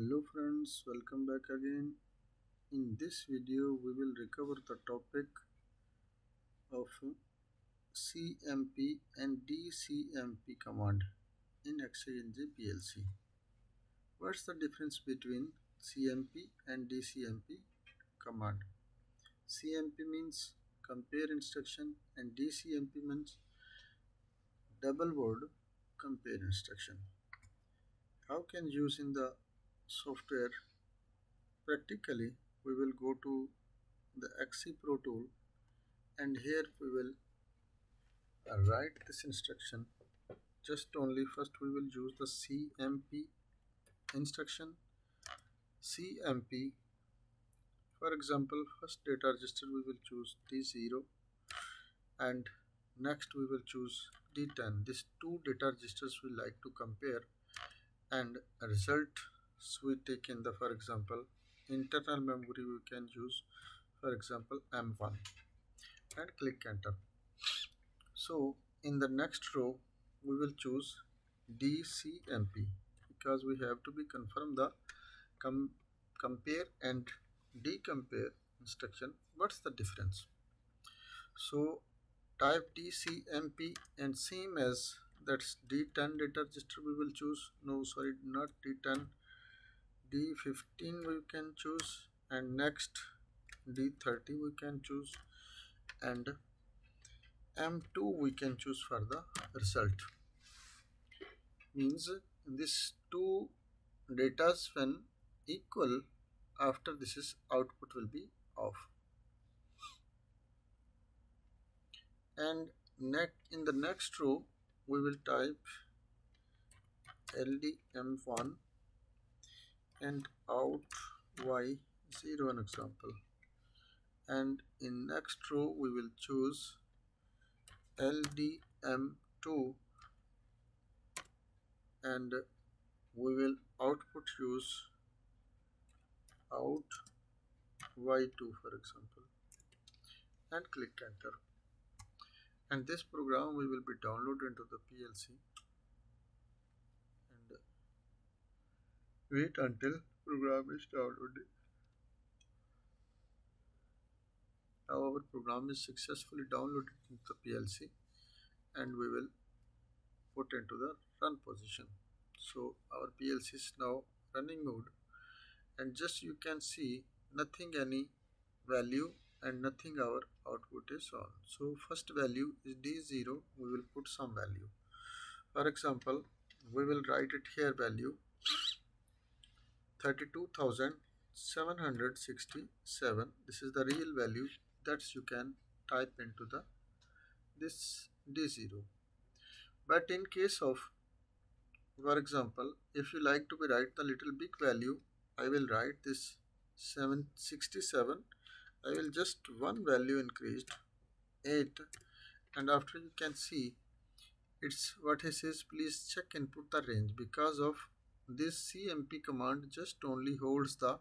Hello friends, welcome back again. In this video we will recover the topic of CMP and DCMP command in Xinje PLC. What's the difference between CMP and DCMP command? CMP means compare instruction and DCMP means double word compare instruction. How can use in the software? Practically we will go to the XC Pro tool and here we will write this instruction. Just only first we will use the CMP instruction. CMP, for example, first data register we will choose D0 and next we will choose D10. These two data registers we like to compare, and a result we take in the, for example, internal memory we can use, for example, M1, and click enter. So in the next row we will choose DCMP because we have to be confirm the compare and decompare instruction. What's the difference? So type DCMP and same as that's D10 data register we will choose. No, sorry, not D10, D15 we can choose, and next D30 we can choose, and M2 we can choose for the result. Means these two datas when equal, after this is output will be off. And in the next row we will type LDM1 and out Y0 an example, and in next row we will choose LDM2 and we will output use out Y2 for example, and click enter. And this program we will be downloaded into the PLC and wait until program is downloaded. Now our program is successfully downloaded into the PLC and we will put into the run position. So our PLC is now running mode, and just you can see nothing any value and nothing our output is on. So first value is D0, we will put some value. For example, we will write it here value 32,767. This is the real value that you can type into the this D0. But in case of, for example, if you like to be write the little big value, I will write this 767. I will just one value increased 8, and after you can see it's what it says, please check input the range. Because of this CMP command just only holds the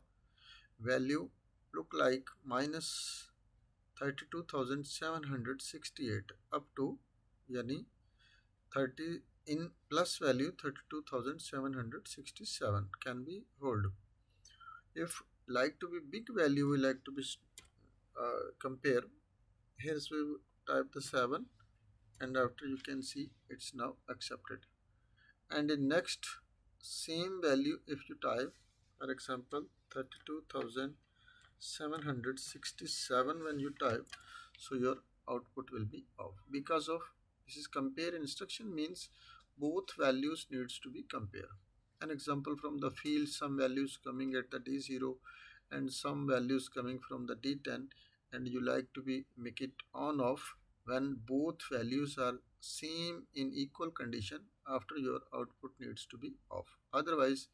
value look like minus 32,768 up to yani 30 in plus value 32,767 can be hold. If like to be big value we like to be compare, here's we type the 7 and after you can see it's now accepted. And in next same value if you type, for example, 32,767 when you type, so your output will be off. Because of this is compare instruction, means both values needs to be compared. An example from the field, some values coming at the D0 and some values coming from the D10, and you like to be make it on off when both values are same in equal condition. After your output needs to be off, otherwise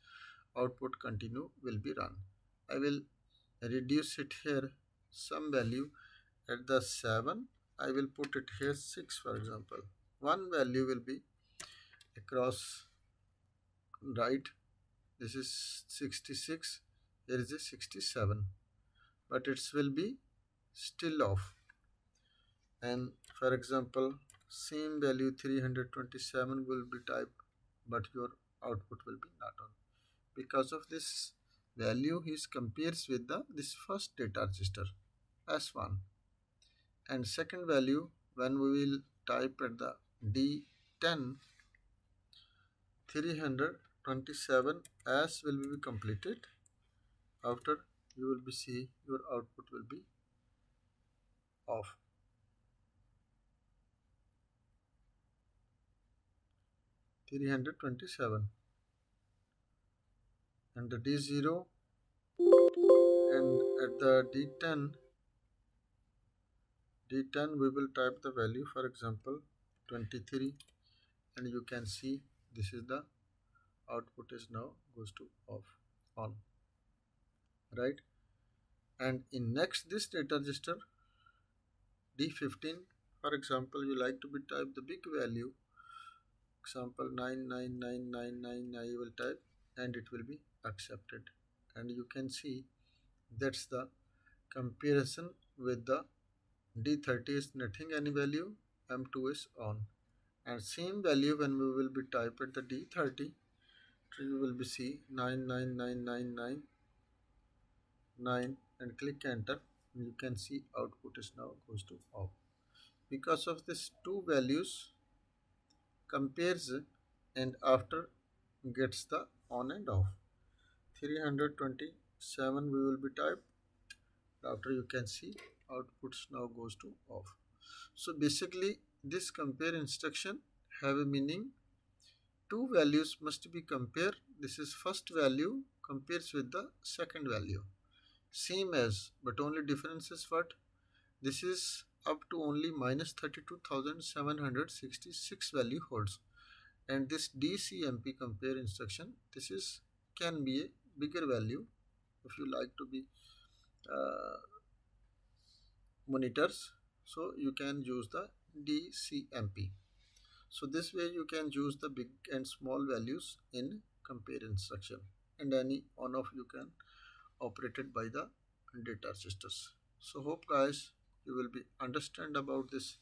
output continue will be run. I will reduce it here some value at the 7, I will put it here 6 for example. One value will be across right, this is 66, here is a 67, but it will be still off. And for example, same value 327 will be typed, but your output will be not on. Because of this value, he compares with the this first data register S1, and second value when we will type at the D10 327 as will be completed. After you will be see your output will be off. 327 and the D0, and at the D10 we will type the value, for example 23, and you can see this is the output is now goes to off on, right? And in next this data register D15, for example you like to be type the big value, example 99999 I will type, and it will be accepted. And you can see that's the comparison with the D30 is nothing any value, M2 is on, and same value when we will be type at the D30, you will be see 99999 and click enter, and you can see output is now goes to off. Because of this two values compares, and after gets the on and off. 327 we will be type, after you can see outputs now goes to off. So basically this compare instruction have a meaning, two values must be compared. This is first value compares with the second value, same as, but only difference is what, this is up to only minus 32,766 value holds, and this DCMP compare instruction, this is can be a bigger value if you like to be uh, monitors, so you can use the DCMP. So this way you can use the big and small values in compare instruction, and any one of you can operated by the data registers. So hope guys you will be understand about this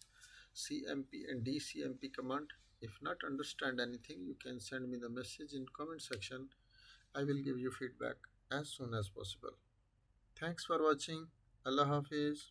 CMP and DCMP command. If not understand anything, you can send me the message in comment section. I will give you feedback as soon as possible. Thanks for watching. Allah Hafiz.